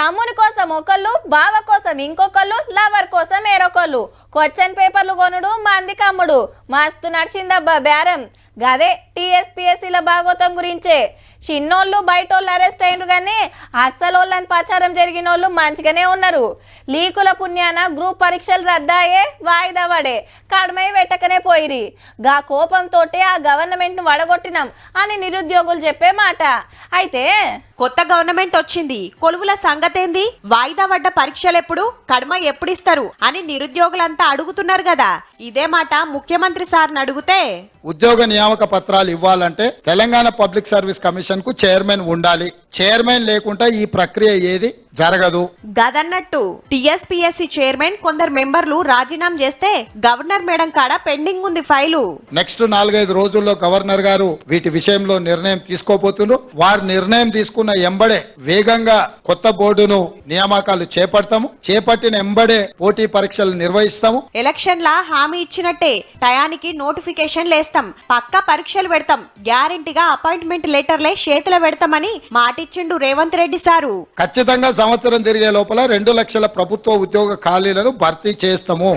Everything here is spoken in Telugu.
తమ్ముని కోసం ఒకళ్ళు, బావ కోసం ఇంకొకళ్ళు, లవర్ కోసం వేరొకళ్ళు. క్వశ్చన్ పేపర్లు కొనుడు, మందికి అమ్ముడు. మస్తు నడిచిందబ్బా బేరం. గదే టీఎస్పీఎస్సీల భాగోతం గురించే. చిన్నోళ్ళు బయటోళ్ళు అరెస్ట్ అయినరు కానీ అస్సలోళ్ళని ప్రచారం జరిగిన వాళ్ళు మంచిగానే ఉన్నారు. లీకుల పుణ్యాన గ్రూప్ పరీక్షలు రద్దాయే, వాయిదా పడే, కడమై పెట్టకనే పోయిరి. గా కోపంతో ఆ గవర్నమెంట్ ను వడగొట్టినాం అని నిరుద్యోగులు చెప్పే మాట. అయితే కొత్త గవర్నమెంట్ వచ్చింది, కొలువుల సంగతేంది, వాయిదా పడ్డ పరీక్షలెప్పుడు, కడమ ఎప్పుడిస్తారు అని నిరుద్యోగులంతా అడుగుతున్నారు కదా. ఇదే మాట ముఖ్యమంత్రి సార్ని అడిగితే, ఉద్యోగ నియామక పత్రాలు ఇవ్వాలంటే తెలంగాణ పబ్లిక్ సర్వీస్ కమిషన్ కు చైర్మన్ ఉండాలి. చైర్మన్ లేకుండా ఈ ప్రక్రియ ఏది జరగదు. గదన్నట్టు టీఎస్పీఎస్సీ చైర్మన్ కొందరు మెంబర్లు రాజీనామా చేస్తే గవర్నర్ మేడం కాడ పెండింగ్ ఉంది ఫైలు. నెక్స్ట్ 4-5 రోజుల్లో గవర్నర్ గారు వీటి విషయంలో నిర్ణయం తీసుకోబోతున్నారు. వారు నిర్ణయం తీసుకున్న ఎంబడే వేగంగా కొత్త బోర్డును నియామకాలు చేపడతాము. చేపట్టిన ఎంబడే పోటీ పరీక్షలు నిర్వహిస్తాము. ఎలక్షన్లా హామీ ఇచ్చినట్టే టయానికి నోటిఫికేషన్ లేస్తాం, పక్కా పరీక్షలు పెడతాం, గ్యారెంటీగా అపాయింట్మెంట్ లెటర్లే చేతిలో పెడతామని మాటిచ్చిండు రేవంత్ రెడ్డి సారు. ఖచ్చితంగా సంవత్సరం తిరిగే లోపల 2 లక్షల ప్రభుత్వ ఉద్యోగ ఖాళీలను భర్తీ చేస్తాము.